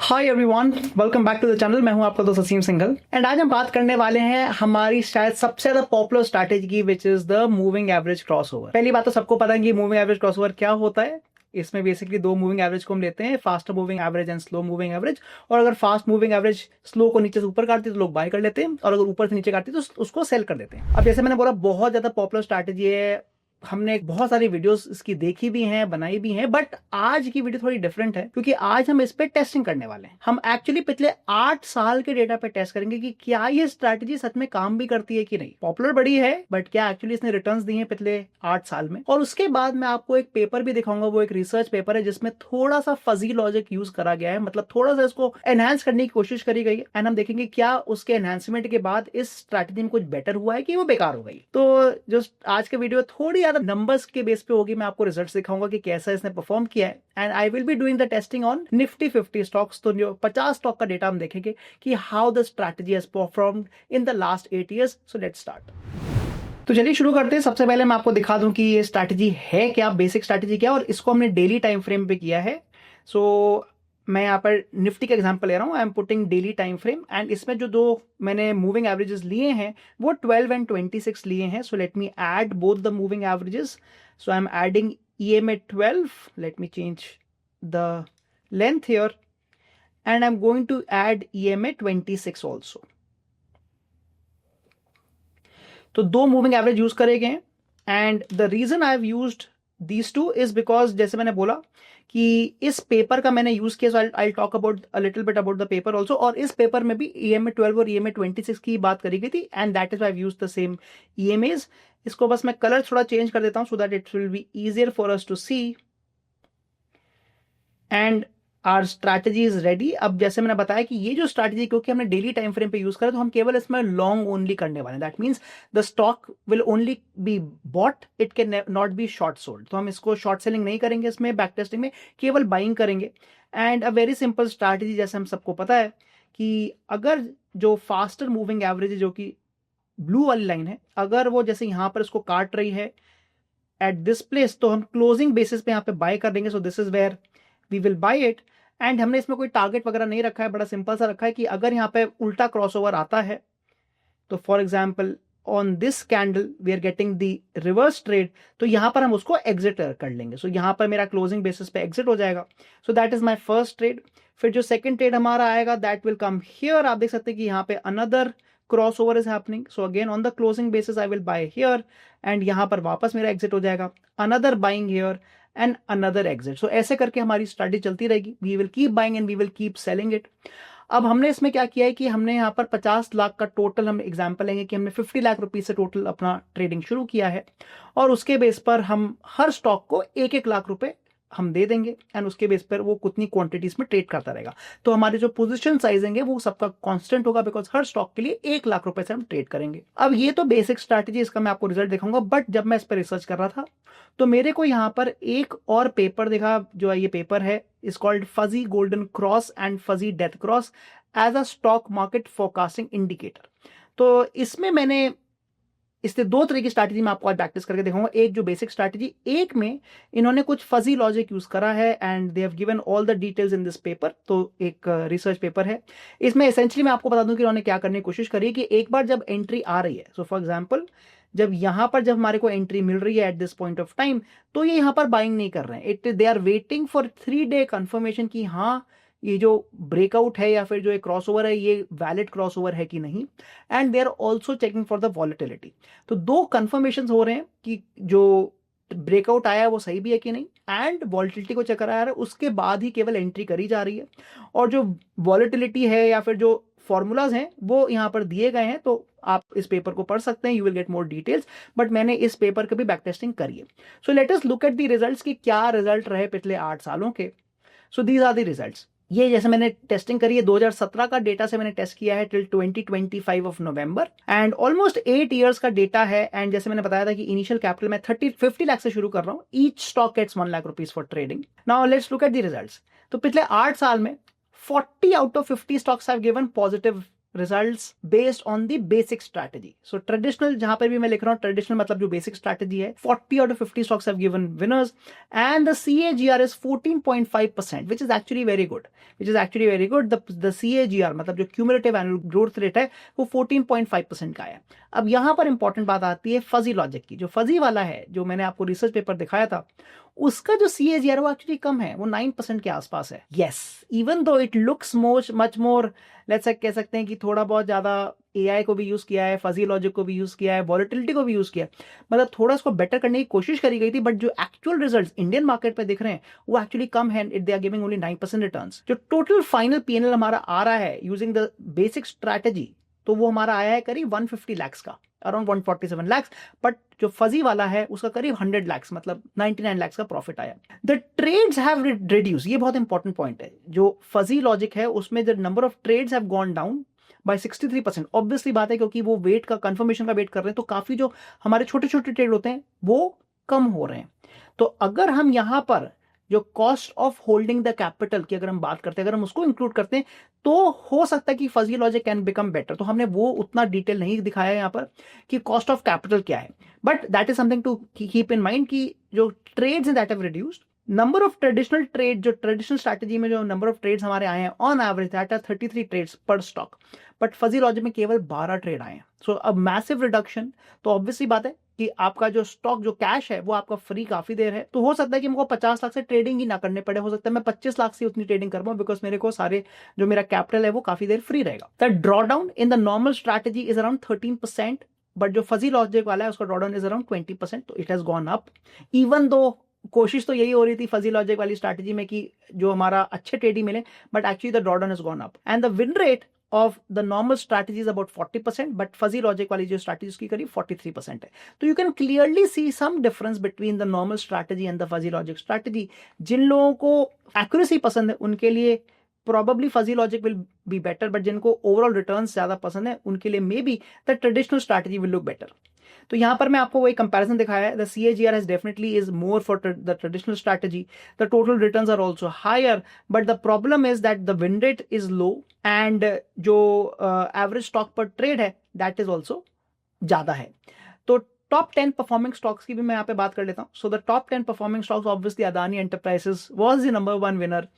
Hi everyone, welcome back to the channel. मैं हूं आपका दोस्त असीम सिंघल एंड आज हम बात करने वाले हैं हमारी शायद सबसे ज्यादा पॉपुलर स्ट्रैटेजी की, which is the moving average crossover. पहली बात तो सबको पता है कि मूविंग एवरेज क्रॉसओवर क्या होता है। इसमें बेसिकली दो मूविंग एवरेज को हम लेते हैं, fast moving average and slow moving average. और अगर फास्ट मूविंग एवरेज स्लो को नीचे से ऊपर काटती है तो लोग बाय कर लेते हैं, और अगर ऊपर से नीचे काटती है तो उसको सेल कर देते हैं। अब जैसे मैंने बोला, बहुत ज्यादा पॉपुलर स्ट्रैटेजी है, हमने बहुत सारी वीडियोस इसकी देखी भी हैं, बनाई भी हैं, बट आज की वीडियो थोड़ी डिफरेंट है क्योंकि आज हम इस पे टेस्टिंग करने वाले हैं। हम एक्चुअली पिछले 8 साल के डेटा पे टेस्ट करेंगे कि क्या ये स्ट्रैटेजी सच में काम भी करती है कि नहीं। पॉपुलर बड़ी है बट क्या एक्चुअली इसने रिटर्न्स दिए हैं पिछले 8 साल में। और उसके बाद मैं आपको एक पेपर भी दिखाऊंगा, वो एक रिसर्च पेपर है जिसमें थोड़ा सा फजी लॉजिक यूज करा गया है, मतलब थोड़ा सा इसको एनहांस करने की कोशिश करी गई है। एंड हम देखेंगे क्या उसके एनहांसमेंट के बाद इस स्ट्रैटेजी में कुछ बेटर हुआ है कि वो बेकार हो गई। तो जो आज के वीडियो थोड़ी ज्यादा नंबर्स के बेस पे होगी, मैं आपको रिजल्ट्स दिखाऊंगा कि कैसा इसने परफॉर्म किया है। And I will be doing the testing on Nifty 50 stocks. तो जो 50 स्टॉक का डेटा हम देखेंगे कि how the strategy has performed in the last 8 years। So let's start. तो चलिए शुरू करते हैं। सबसे पहले मैं आपको दिखा दूं कि ये स्ट्रैटेजी है क्या, बेसिक स्ट्रैटेजी क्या, और इसको हमने डेली टाइम फ्रेम पे किया है। सो मैं यहाँ पर निफ्टी का एग्जांपल ले रहा हूँ। I am putting daily time frame and इसमें जो दो मैंने मूविंग एवरेजेस लिए हैं वो 12 एंड 26 लिए हैं। So let me add both the moving averages. So I am adding EMA 12. Let me change the length here and I am going to add EMA 26 also. तो दो मूविंग एवरेज यूज करे गए and the reason I have used these two is because जैसे मैंने बोला कि इस paper का मैंने यूज किया। So I talk about a little bit about the paper also. और इस पेपर में भी EMA 12 और EMA 26 की बात करी गई थी and that is I have used the same EMAs। इसको बस मैं कलर थोड़ा चेंज कर देता हूं so that it will be easier for us to see. And our strategy is ready. अब जैसे मैंने बताया कि ये जो स्ट्रैटेजी क्योंकि हमने डेली टाइम फ्रेम पे यूज करा तो हम केवल इसमें लॉन्ग ओनली करने वाले हैं। That means the stock will only be bought, it can not be short sold. तो हम इसको शॉर्ट सेलिंग नहीं करेंगे, इसमें बैक टेस्टिंग में केवल बाइंग करेंगे। And a very simple strategy, जैसे हम सबको पता है कि अगर जो फास्टर मूविंग एवरेज जो कि ब्लू वाली लाइन है, अगर वो जैसे यहां पर इसको काट रही है एट दिस प्लेस तो हम क्लोजिंग बेसिस पे यहाँ पे बाय कर देंगे। So this is where we will buy it. And हमने इसमें कोई टारगेट वगैरह नहीं रखा है, बड़ा सिंपल सा रखा है कि अगर यहाँ पे उल्टा क्रॉसओवर आता है तो for example on this candle we are getting the reverse trade, तो यहां पर हम उसको एग्जिट कर लेंगे। सो यहां पर मेरा क्लोजिंग बेसिस पे एग्जिट हो जाएगा। So that is my first trade. फिर जो सेकंड ट्रेड हमारा आएगा दैट विल कम हियर। आप देख सकते हैं कि यहाँ पे another crossover is happening. So again on the closing basis I will buy here and यहां पर वापस मेरा एग्जिट हो जाएगा, another buying here and another exit. So ऐसे करके हमारी स्ट्रैटेजी चलती रहेगी। We will keep buying and we will keep selling it. अब हमने इसमें क्या किया है कि हमने यहाँ पर 50 लाख का टोटल, हम एग्जांपल लेंगे कि हमने 50 लाख रुपीस से टोटल अपना ट्रेडिंग शुरू किया है और उसके बेस पर हम हर स्टॉक को 1-1 लाख रुपए हम दे देंगे एंड उसके बेस पर वो कितनी क्वांटिटीज में ट्रेड करता रहेगा। तो हमारे जो पोजीशन साइजिंग है वो सबका कांस्टेंट होगा बिकॉज हर स्टॉक के लिए 1 लाख रुपए से हम ट्रेड करेंगे। अब ये तो बेसिक स्ट्रैटेजी, इसका मैं आपको रिजल्ट दिखाऊंगा। बट जब मैं इस पर रिसर्च कर रहा था तो मेरे को यहाँ पर एक और पेपर दिखा, जो ये पेपर है is called fuzzy golden cross and fuzzy death cross as a stock market forecasting indicator. तो इसमें मैंने इससे दो तरह की स्ट्रैटेजी मैं आपको आज प्रैक्टिस करके दिखाऊंगा। एक जो बेसिक स्ट्रैटेजी, एक में इन्होंने कुछ फजी लॉजिक यूज करा है and they have given all the details in this paper. तो एक रिसर्च पेपर है। इसमें एसेंशियली मैं आपको बता दूं कि इन्होंने क्या करने की कोशिश करी है कि एक बार जब एंट्री आ रही है, सो फॉर एग्जाम्पल जब यहां पर जब हमारे को एंट्री मिल रही है at this point of time, तो ये यहां पर बाइंग नहीं कर रहे हैं। They are waiting for 3 day confirmation कि हाँ ये जो ब्रेकआउट है या फिर जो एक क्रॉसओवर है ये वैलिड क्रॉसओवर है कि नहीं। And they are also checking for the volatility. तो दो कंफर्मेशन हो रहे हैं कि जो ब्रेकआउट आया है वो सही भी है कि नहीं, एंड वॉलेटिलिटी को चेक करा है, उसके बाद ही केवल एंट्री करी जा रही है। और जो वॉलेटिलिटी है या फिर जो फॉर्मूलाज हैं वो यहाँ पर दिए गए हैं, तो आप इस पेपर को पढ़ सकते हैं, you will get more details. But मैंने इस पेपर की भी बैक टेस्टिंग करी है। So let us look at the results कि क्या रिजल्ट रहे पिछले 8 सालों के। So these are the results. ये जैसे मैंने टेस्टिंग करी है 2017 का डेटा से मैंने टेस्ट किया है till 2025 of November and almost 8 years का डेटा है। एंड जैसे मैंने बताया था कि इनिशियल कैपिटल मैं 50 लाख से शुरू कर रहा हूं। Each stock gets 1 lakh rupees for trading. Now let's look at the results. तो पिछले 8 साल में 40 out of 50 stocks have given positive results based on the basic strategy. So traditional, जहां पर भी मैं लिख रहा हूं traditional मतलब जो basic strategy है, 40 out of 50 stocks have given winners and the CAGR is 14.5%, which is actually very good. The CAGR मतलब जो cumulative annual growth rate है वो 14.5% का है. अब यहां पर इंपॉर्टेंट बात आती है फजी लॉजिक की. जो फजी वाला है, जो मैंने आपको रिसर्च पेपर दिखाया था, उसका जो CAGR वो एक्चुअली कम है, वो 9% के आसपास है. Yes, even though it looks much more, let's say कह सकते हैं कि थोड़ा बहुत ज्यादा AI को भी यूज किया है, फजी लॉजिक को भी यूज किया है, वॉलेटिलिटी को भी यूज किया है, मतलब थोड़ा इसको बेटर करने की कोशिश करी गई थी, बट जो एक्चुअल रिजल्ट्स इंडियन मार्केट पे दिख रहे हैं वो एक्चुअली कम है. They are giving only 9% returns. जो टोटल फाइनल PNL हमारा आ रहा है यूजिंग द बेसिक स्ट्रैटेजी, तो वो हमारा आया है करीब 150 lakhs का, अराउंड 147 lakhs. बट जो फजी वाला है उसका करीब 100 lakhs, मतलब 99 lakhs का प्रॉफिट आया. द ट्रेड्स हैव रिड्यूस, ये बहुत इंपॉर्टेंट पॉइंट है. जो फजी लॉजिक है उसमें the number of trades have gone down by 63%. Obviously बात है, क्योंकि वो वेट का कंफर्मेशन का वेट कर रहे हैं, तो काफी जो हमारे छोटे छोटे ट्रेड होते हैं वो कम हो रहे हैं. तो अगर हम यहां पर जो cost of holding the capital की अगर हम बात करते हैं, अगर हम उसको इंक्लूड करते हैं, तो हो सकता है कि fuzzy logic can become better. तो हमने वो उतना डिटेल नहीं दिखाया है यहां पर कि कॉस्ट ऑफ कैपिटल क्या है, but that is something to keep in mind कि जो trades in that have reduced. Number of traditional trade, जो ट्रेडिशनल स्ट्रैटेजी में जो नंबर ऑफ ट्रेड्स हमारे आए हैं on average that are 33 trades per stock, but fuzzy logic में केवल 12 ट्रेड आए हैं. सो अब मैसिव रिडक्शन. तो ऑब्वियसली बात है कि आपका जो स्टॉक, जो कैश है, वो आपका फ्री काफी देर है. तो हो सकता है कि मुझको 50 लाख से ट्रेडिंग ही ना करने पड़े, हो सकता है मैं 25 लाख से उतनी ट्रेडिंग कर पाऊं, बिकॉज मेरे को सारे जो मेरा कैपिटल है वो काफी देर फ्री रहेगा. The drawdown in the normal strategy is around 13%, but जो फजी लॉजिक वाला है उसका ड्रॉडाउन इज अराउंड 20%. तो it has gone up, even though कोशिश तो यही हो रही थी फजी लॉजिक वाली स्ट्रैटेजी में कि जो हमारा अच्छे ट्रेडिंग मिले, but actually the drawdown is gone up. And the win rate of the normal strategy is about 40%, but fuzzy logic वाली जो strategy उसकी करीब 43% है. तो you can clearly see some difference between the normal strategy and the fuzzy logic strategy. जिन लोगों को accuracy पसंद है उनके लिए probably fuzzy logic will be better, but जिनको overall returns ज्यादा पसंद है उनके लिए maybe the traditional strategy will look better. तो यहां पर मैं आपको वही कंपैरिजन दिखाया है. The CAGR has definitely is more for the traditional strategy. The total returns are also higher, but the problem is that the win rate is low and जो average stock per trade है that is also ज्यादा है. तो top 10 performing stocks की भी मैं यहाँ पे बात कर लेता हूँ. So the top 10 performing stocks, obviously Adani enterprises was the number 1 winner.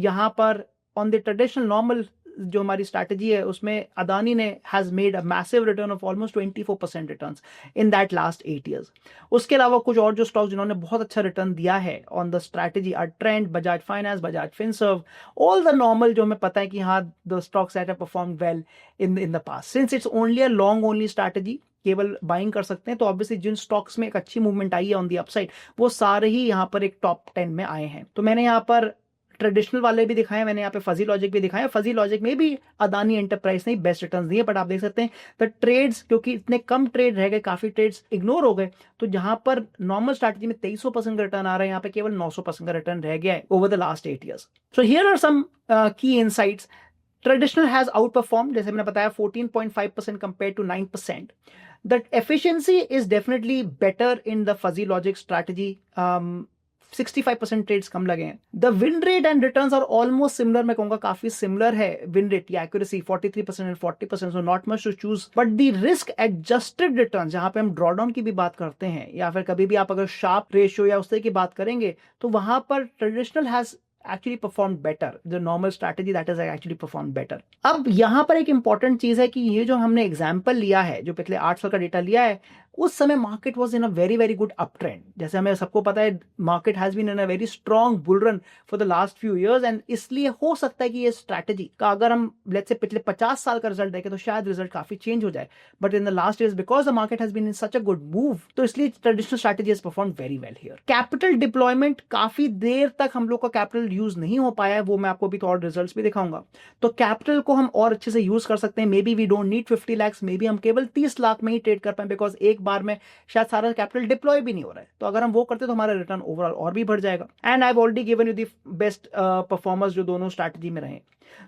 यहाँ पर ऑन द ट्रेडिशनल नॉर्मल जो हमारी स्ट्रैटेजी है उसमें अदानी ने has made a massive return of almost 24% returns in that last 8 years. उसके अलावा कुछ और जो स्टॉक्स जिन्होंने बहुत अच्छा रिटर्न दिया है on the strategy are Trent, Bajaj Finance, Bajaj Finserv, all the normal जो हमें पता है कि हाँ the stocks that have performed well in the past. Since it's only a long only strategy, केवल बाइंग कर सकते हैं, तो ऑब्वियसली जिन स्टॉक्स में एक अच्छी मूवमेंट आई है ऑन दी अपसाइड वो सारे ही यहाँ पर एक टॉप 10 में आए हैं. तो मैंने यहाँ पर ट्रेडिशनल वाले भी दिखाए, मैंने यहाँ पे फजी लॉजिक भी दिखाया. फजी लॉजिक में भी अदानी एंटरप्राइज ने बेस्ट रिटर्न्स दिए, बट आप देख सकते हैं द ट्रेड्स, क्योंकि इतने कम ट्रेड रह गए, काफी ट्रेड्स इग्नोर हो गए, तो जहां पर नॉर्मल स्ट्रैटेजी में 2300% का रिटर्न आ रहा है, यहाँ पे केवल 900% का रिटर्न रह गया है over the last 8 years. So here are some key insights. Traditional has outperform, जैसे मैंने बताया 14.5% compare to 9%. The efficiency is definitely better in the fuzzy logic strategy. 65% trades कम लगे हैं. The win rate and returns are almost similar, मैं कहूंगा काफी similar है. विन रेट की accuracy 43% and 40%, so not much to choose. But the risk adjusted returns, जहां पे हम ड्रॉडाउन की भी बात करते हैं, या फिर कभी भी आप अगर शार्प रेशियो या उस तरह की बात करेंगे, तो वहां पर traditional has actually performed better. The normal strategy that is actually performed better. अब यहां पर एक इंपॉर्टेंट चीज है कि ये जो हमने एग्जाम्पल लिया है, जो पिछले 8 साल का डेटा लिया है, उस समय market was in a very very good up trend. जैसे हमें सबको पता है market has been in a very strong bull run for the last few years, and इसलिए हो सकता है कि ये स्ट्रैटेजी का अगर हम लेट्स से पिछले 50 साल का रिजल्ट देखें तो शायद रिजल्ट काफी चेंज हो जाए. But in the last years because the market has been in such a good move, तो इसलिए traditional strategy has perform very well here. Capital deployment, काफी देर तक हम लोग का कैपिटल यूज नहीं हो पाया है, वो मैं आपको भी तो और रिजल्ट्स भी दिखाऊंगा. तो कैपिटल को हम और अच्छे से यूज कर सकते हैं. Maybe we don't need 50 lakhs, maybe हम केवल 30 लाख में ही ट्रेड कर पाए, बिकॉज एक बार में शायद सारा कैपिटल डिप्लॉय भी नहीं हो रहा है. तो अगर हम वो करते तो हमारा रिटर्न ओवरऑल और भी बढ़ जाएगा. And I have already given you the best performers जो दोनों स्ट्रैटेजी में रहे.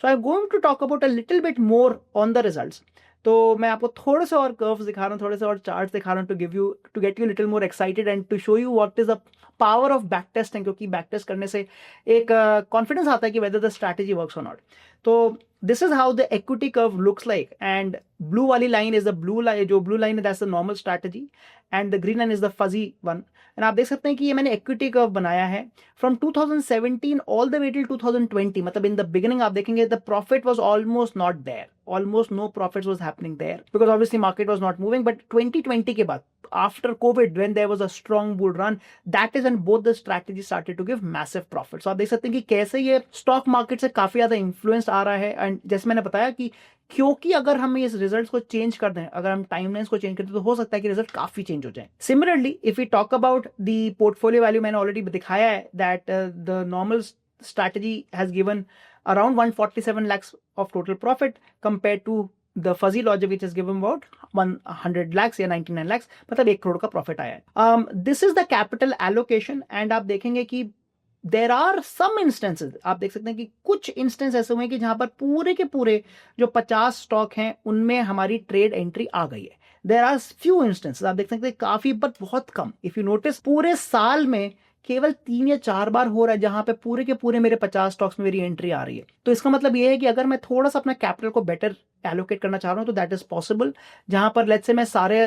So I am going to talk about a little bit more on the results. तो मैं आपको थोड़े से और कर्व्स दिखा रहा हूँ, थोड़े से और चार्ट्स दिखा रहा हूँ to get you little more excited and to show you what is the power of back testing, क्योंकि बैक टेस्ट करने से एक कॉन्फिडेंस आता है कि वेदर द स्ट्रैटेजी वर्क्स और नॉट। तो this is how the equity curve looks like, and blue वाली line is the blue line, जो ब्लू लाइन है that's the normal strategy, and the green line is the fuzzy one. And आप देख सकते हैं कि ये मैंने इक्विटी कर्व बनाया है from 2017 all the way till 2020, मतलब इन द बिगिनिंग आप देखेंगे the profit was almost not there, almost no profits was happening there because obviously market was not moving. But 2020 के बाद after COVID, when there was a strong bull run, that is when both the strategies started to give massive profits. So आप देख सकते हैं कि कैसे ये stock market से काफी ज्यादा इन्फ्लुएंस आ रहा है। एंड जैसे मैंने बताया कि क्योंकि अगर हम इस रिजल्ट्स को चेंज कर दें, अगर हम टाइमलाइंस को चेंज करते तो हो सकता है कि रिजल्ट काफी चेंज हो जाए। Similarly if we talk about the portfolio value, मैंने ऑलरेडी दिखाया है that the normal strategy has given around 147 lakhs of total profit compared to the fuzzy logic which is given about 100 lakhs या 99 lakhs, मतलब 1 करोड़ का profit आया है। This is the capital allocation, and आप देखेंगे कि देर आर सम इंस्टेंसेज, आप देख सकते हैं कि कुछ इंस्टेंस ऐसे हुए कि जहां पर पूरे के पूरे जो 50 स्टॉक हैं उनमें हमारी ट्रेड एंट्री आ गई है। देर आर फ्यू इंस्टेंसेज, आप देख सकते हैं काफी बट बहुत कम। इफ यू नोटिस पूरे साल में केवल 3 या 4 बार हो रहा है जहां पे पूरे के पूरे मेरे 50 स्टॉक्स में मेरी एंट्री आ रही है। तो इसका मतलब ये है कि अगर मैं थोड़ा सा अपना कैपिटल को बेटर एलोकेट करना चाह रहा हूं तो दैट इज पॉसिबल। जहां पर लेट्स से मैं सारे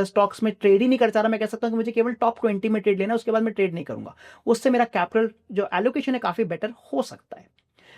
स्टॉक्स में ट्रेड ही नहीं कर चाह रहा, मैं कह सकता हूं कि मुझे केवल टॉप 20 में ट्रेड लेना, उसके बाद मैं ट्रेड नहीं करूंगा, उससे मेरा कैपिटल जो एलोकेशन है काफी बेटर हो सकता है।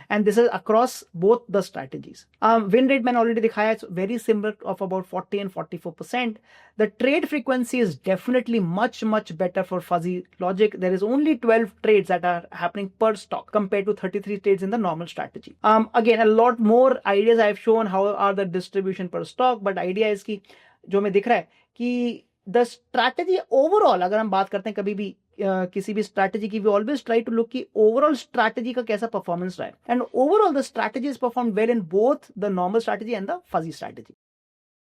And this is across both the strategies. Win rate मैंने already दिखाया, it's very similar of about 40 and 44%. The trade frequency is definitely much better for fuzzy logic. There is only 12 trades that are happening per stock compared to 33 trades in the normal strategy. Again, a lot more ideas I've shown how are the distribution per stock, but idea is कि जो मैं दिख रहा है कि the strategy overall, अगर हम बात करते हैं कभी भी किसी भी स्ट्रैटेजी की, we always try to look कि ओवरऑल स्ट्रैटेजी का कैसा परफॉर्मेंस रहा है, and overall the strategy is perform well in both the normal strategy and the fuzzy strategy.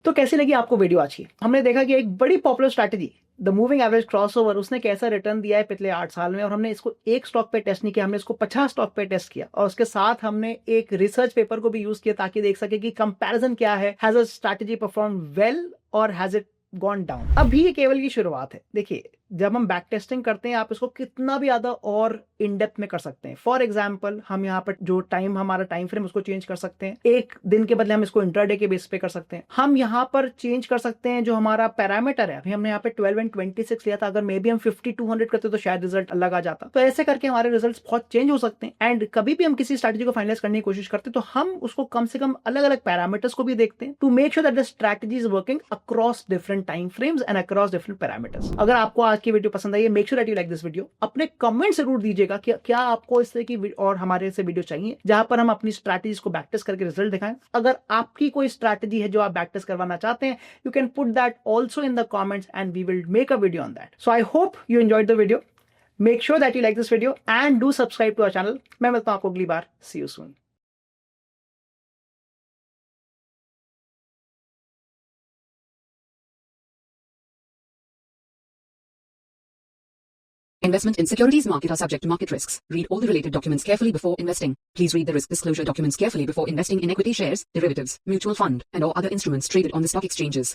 तो कैसी लगी आपको वीडियो आज की? हमने देखा कि एक बड़ी popular strategy the moving average crossover, उसने कैसा रिटर्न दिया है पिछले 8 साल में, और हमने इसको एक स्टॉक पे टेस्ट नहीं किया, हमने इसको 50 स्टॉक पे टेस्ट किया, और उसके साथ हमने एक रिसर्च पेपर को भी यूज किया ताकि देख सके कि कंपैरिजन क्या है, has a strategy perform well और हैज इट गॉन डाउन। अभी ये केवल की शुरुआत है। देखिए जब हम बैक टेस्टिंग करते हैं आप इसको कितना भी ज्यादा और इन डेप्थ में कर सकते हैं। फॉर एग्जांपल हम यहाँ पर जो टाइम, हमारा टाइम फ्रेम उसको चेंज कर सकते हैं, एक दिन के बदले हम इसको इंट्राडे के बेस पे कर सकते हैं। हम यहाँ पर चेंज कर सकते हैं जो हमारा पैरामीटर है, अभी हमने यहाँ पे 12 एंड 26 लिया था, अगर मे बी हम 50-200 करते तो शायद रिजल्ट अलग आ जाता। तो ऐसे करके हमारे रिजल्ट बहुत चेंज हो सकते हैं। एंड कभी भी हम किसी स्ट्रैटेजी को फाइनलाइज करने की कोशिश करते हैं तो हम उसको कम से कम अलग अलग पैरामीटर्स को भी देखते हैं to make sure that the strategy is working across different time frames and across different parameters. अगर आपको आज की वीडियो पसंद आई है, make sure that you like this video. अपने कमेंट जरूर दीजिएगा कि क्या आपको इस तरह की और हमारे से वीडियो चाहिए जहां पर हम अपनी स्ट्रैटेजीज को बैक टेस्ट करके रिजल्ट दिखाएं। अगर आपकी कोई स्ट्रैटेजी है जो आप बैक टेस्ट करवाना चाहते हैं, you can put that also in the comments and we will make a video on that. So I hope you enjoyed the video. Make sure that you like this video and do subscribe to our channel. मैं मिलता हूं आपको अगली बार। See you soon. Investment in securities market are subject to market risks. Read all the related documents carefully before investing. Please read the risk disclosure documents carefully before investing in equity shares, derivatives, mutual fund, and or other instruments traded on the stock exchanges.